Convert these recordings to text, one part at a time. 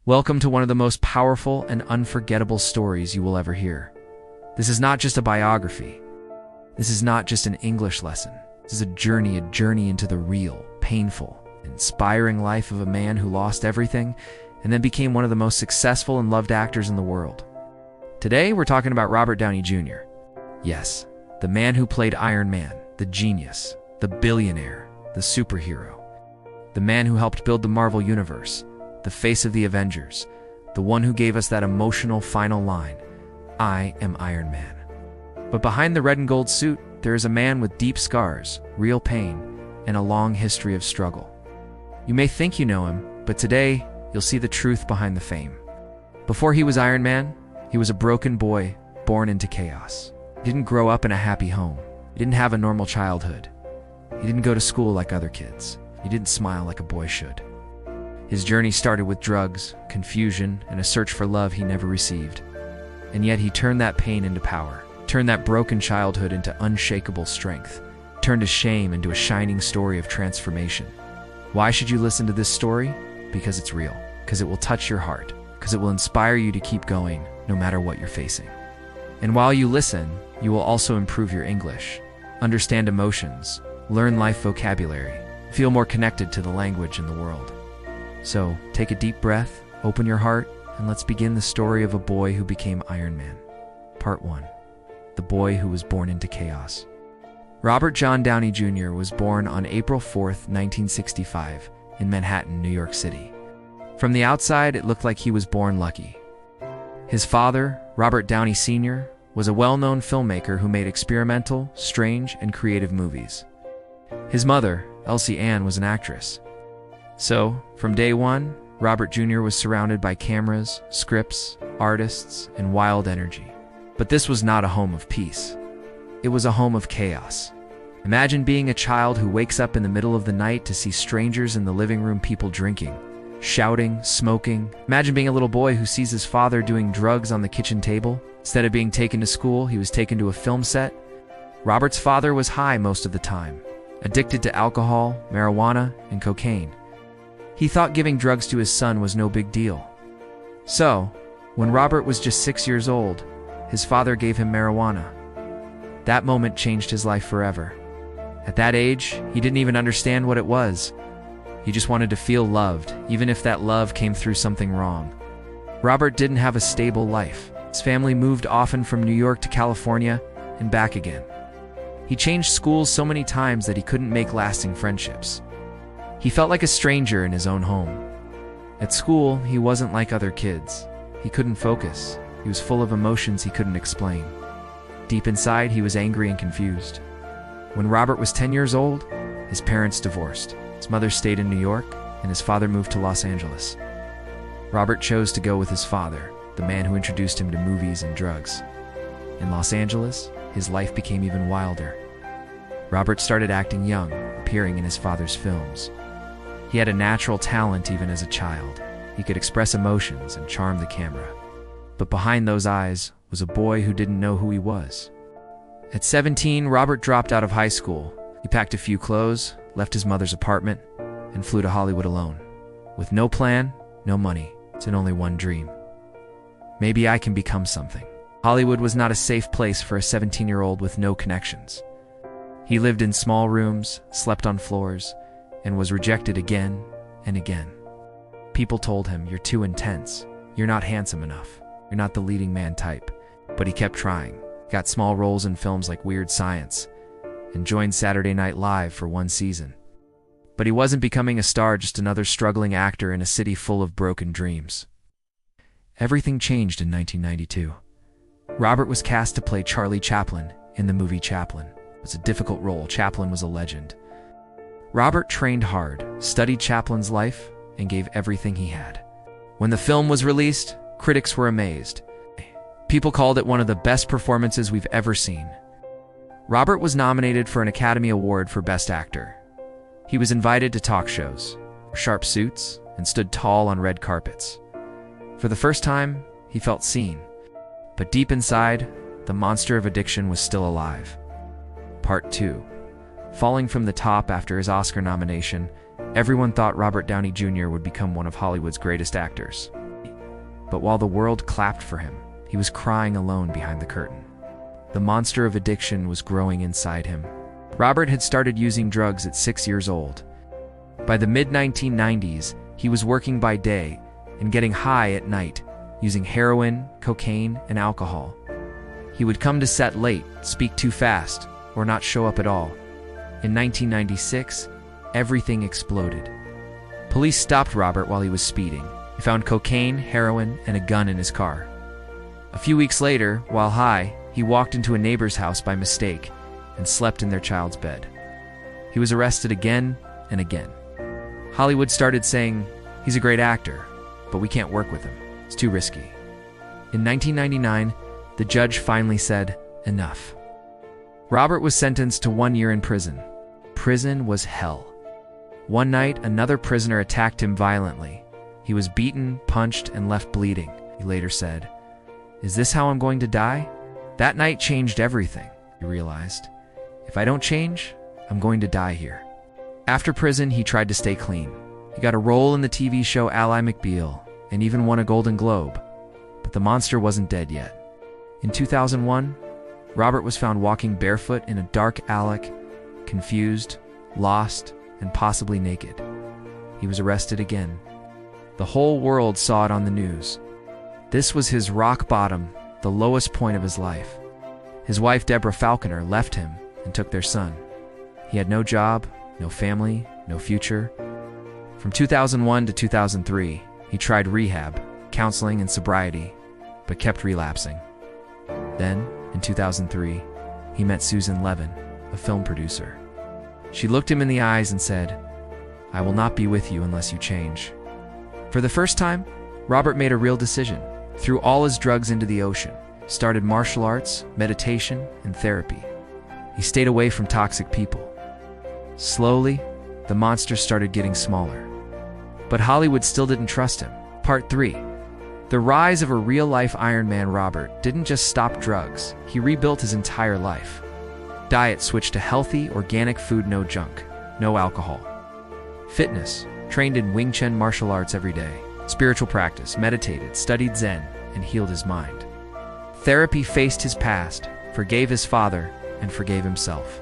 Welcome to one of the most powerful and unforgettable stories you will ever hear. This is not just a biography. This is not just an English lesson. This is a journey into the real, painful, inspiring life of a man who lost everything and then became one of the most successful and loved actors in the world. Today, we're talking about Robert Downey Jr. Yes, the man who played Iron Man, the genius, the billionaire, the superhero. The man who helped build the Marvel Universe, the face of the Avengers, the one who gave us that emotional final line, "I am Iron Man." But behind the red and gold suit, there is a man with deep scars, real pain, and a long history of struggle. You may think you know him, but today, you'll see the truth behind the fame. Before he was Iron Man, he was a broken boy born into chaos. He didn't grow up in a happy home. He didn't have a normal childhood. He didn't go to school like other kids. He didn't smile like a boy should. His journey started with drugs, confusion, and a search for love he never received. And yet he turned that pain into power, turned that broken childhood into unshakable strength, turned his shame into a shining story of transformation. Why should you listen to this story? Because it's real, because it will touch your heart, because it will inspire you to keep going no matter what you're facing. And while you listen, you will also improve your English, understand emotions, learn life vocabulary, feel more connected to the language and the world. So, take a deep breath, open your heart, and let's begin the story of a boy who became Iron Man. Part 1. The boy who was born into chaos. Robert John Downey Jr. was born on April 4th, 1965, in Manhattan, New York City. From the outside, it looked like he was born lucky. His father, Robert Downey Sr., was a well-known filmmaker who made experimental, strange, and creative movies. His mother, Elsie Ann, was an actress. So, from day one, Robert Jr. was surrounded by cameras, scripts, artists, and wild energy. But this was not a home of peace. It was a home of chaos. Imagine being a child who wakes up in the middle of the night to see strangers in the living room, people drinking, shouting, smoking. Imagine being a little boy who sees his father doing drugs on the kitchen table. Instead of being taken to school, he was taken to a film set. Robert's father was high most of the time, addicted to alcohol, marijuana, and cocaine. He thought giving drugs to his son was no big deal. So, when Robert was just 6 years old, his father gave him marijuana. That moment changed his life forever. At that age, he didn't even understand what it was. He just wanted to feel loved, even if that love came through something wrong. Robert didn't have a stable life. His family moved often from New York to California and back again. He changed schools so many times that he couldn't make lasting friendships. He felt like a stranger in his own home. At school, he wasn't like other kids. He couldn't focus. He was full of emotions he couldn't explain. Deep inside, he was angry and confused. When Robert was 10 years old, his parents divorced. His mother stayed in New York, and his father moved to Los Angeles. Robert chose to go with his father, the man who introduced him to movies and drugs. In Los Angeles, his life became even wilder. Robert started acting young, appearing in his father's films. He had a natural talent even as a child. He could express emotions and charm the camera. But behind those eyes was a boy who didn't know who he was. At 17, Robert dropped out of high school. He packed a few clothes, left his mother's apartment, and flew to Hollywood alone. With no plan, no money, and only one dream. Maybe I can become something. Hollywood was not a safe place for a 17-year-old with no connections. He lived in small rooms, slept on floors, and was rejected again and again. People told him, "You're too intense. You're not handsome enough. You're not the leading man type." But he kept trying, got small roles in films like Weird Science, and joined Saturday Night Live for one season. But he wasn't becoming a star, just another struggling actor in a city full of broken dreams. Everything changed in 1992. Robert was cast to play Charlie Chaplin in the movie Chaplin. It was a difficult role. Chaplin was a legend. Robert trained hard, studied Chaplin's life, and gave everything he had. When the film was released, critics were amazed. People called it one of the best performances we've ever seen. Robert was nominated for an Academy Award for Best Actor. He was invited to talk shows, wore sharp suits, and stood tall on red carpets. For the first time, he felt seen. But deep inside, the monster of addiction was still alive. Part 2. Falling from the top after his Oscar nomination, everyone thought Robert Downey Jr. would become one of Hollywood's greatest actors. But while the world clapped for him, he was crying alone behind the curtain. The monster of addiction was growing inside him. Robert had started using drugs at 6 years old. By the mid-1990s, he was working by day and getting high at night, using heroin, cocaine, and alcohol. He would come to set late, speak too fast, or not show up at all. In 1996, everything exploded. Police stopped Robert while he was speeding. They found cocaine, heroin, and a gun in his car. A few weeks later, while high, he walked into a neighbor's house by mistake and slept in their child's bed. He was arrested again and again. Hollywood started saying, "He's a great actor, but we can't work with him. It's too risky." In 1999, the judge finally said, "Enough." Robert was sentenced to 1 year in prison. Prison was hell. One night, another prisoner attacked him violently. He was beaten, punched, and left bleeding. He later said, "Is this how I'm going to die?" That night changed everything, he realized. If I don't change, I'm going to die here. After prison, he tried to stay clean. He got a role in the TV show Ally McBeal and even won a Golden Globe. But the monster wasn't dead yet. In 2001, Robert was found walking barefoot in a dark alley, confused, lost, and possibly naked. He was arrested again. The whole world saw it on the news. This was his rock bottom, the lowest point of his life. His wife, Deborah Falconer, left him and took their son. He had no job, no family, no future. From 2001 to 2003, he tried rehab, counseling, and sobriety, but kept relapsing. Then, in 2003, he met Susan Levin, a film producer. She looked him in the eyes and said, "I will not be with you unless you change." For the first time, Robert made a real decision, threw all his drugs into the ocean, started martial arts, meditation, and therapy. He stayed away from toxic people. Slowly, the monster started getting smaller. But Hollywood still didn't trust him. Part 3. The rise of a real-life Iron Man. Robert didn't just stop drugs, he rebuilt his entire life. Diet switched to healthy, organic food, no junk, no alcohol. Fitness, trained in Wing Chun martial arts every day. Spiritual practice, meditated, studied Zen, and healed his mind. Therapy, faced his past, forgave his father, and forgave himself.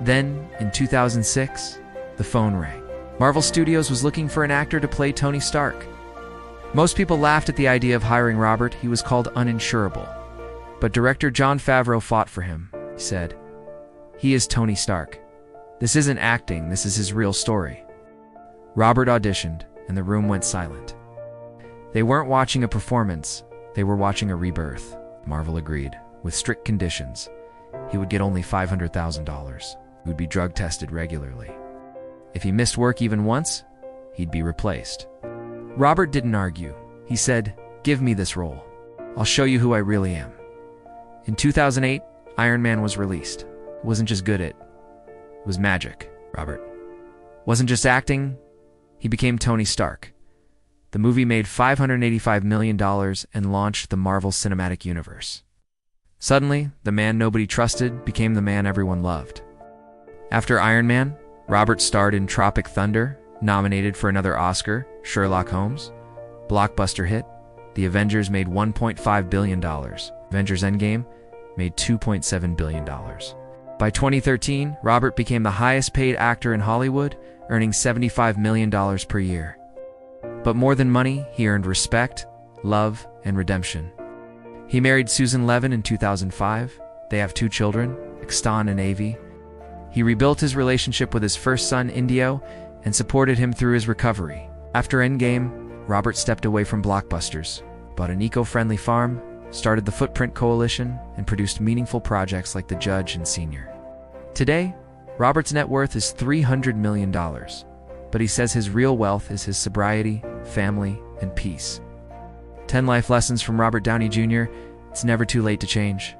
Then, in 2006, the phone rang. Marvel Studios was looking for an actor to play Tony Stark. Most people laughed at the idea of hiring Robert. He was called uninsurable. But director Jon Favreau fought for him. He said, "He is Tony Stark. This isn't acting, this is his real story." Robert auditioned, and the room went silent. They weren't watching a performance, they were watching a rebirth. Marvel agreed, with strict conditions. He would get only $500,000. He would be drug tested regularly. If he missed work even once, he'd be replaced. Robert didn't argue. He said, "Give me this role. I'll show you who I really am." In 2008, Iron Man was released. It wasn't just good, it was magic. Robert wasn't just acting, he became Tony Stark. The movie made $585 million and launched the Marvel Cinematic Universe. Suddenly, the man nobody trusted became the man everyone loved. After Iron Man, Robert starred in Tropic Thunder, nominated for another Oscar, Sherlock Holmes, blockbuster hit. The Avengers made $1.5 billion. Avengers Endgame made $2.7 billion. By 2013, Robert became the highest paid actor in Hollywood, earning $75 million per year. But more than money, he earned respect, love, and redemption. He married Susan Levin in 2005. They have 2 children, Ixtan and Avi. He rebuilt his relationship with his first son, Indio, and supported him through his recovery. After Endgame, Robert stepped away from blockbusters, bought an eco-friendly farm, started the Footprint Coalition, and produced meaningful projects like The Judge and Senior. Today, Robert's net worth is $300 million, but he says his real wealth is his sobriety, family, and peace. 10 life lessons from Robert Downey Jr. It's never too late to change.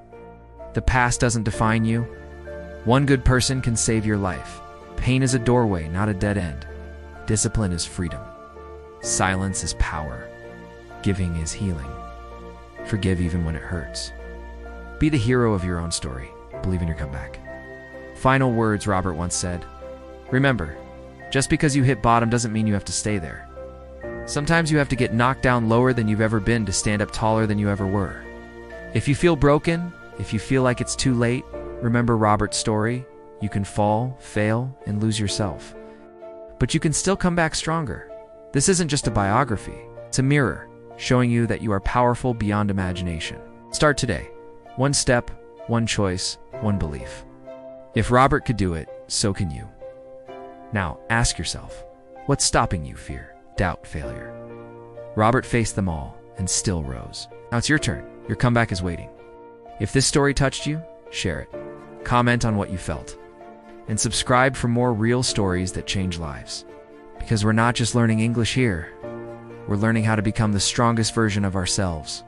The past doesn't define you. One good person can save your life. Pain is a doorway, not a dead end. Discipline is freedom. Silence is power. Giving is healing. Forgive even when it hurts. Be the hero of your own story. Believe in your comeback. Final words, Robert once said. Remember, just because you hit bottom doesn't mean you have to stay there. Sometimes you have to get knocked down lower than you've ever been to stand up taller than you ever were. If you feel broken, if you feel like it's too late, remember Robert's story. You can fall, fail, and lose yourself. But you can still come back stronger. This isn't just a biography. It's a mirror, showing you that you are powerful beyond imagination. Start today. One step, one choice, one belief. If Robert could do it, so can you. Now, ask yourself, what's stopping you? Fear, doubt, failure. Robert faced them all and still rose. Now it's your turn. Your comeback is waiting. If this story touched you, share it. Comment on what you felt. And subscribe for more real stories that change lives. Because we're not just learning English here. We're learning how to become the strongest version of ourselves.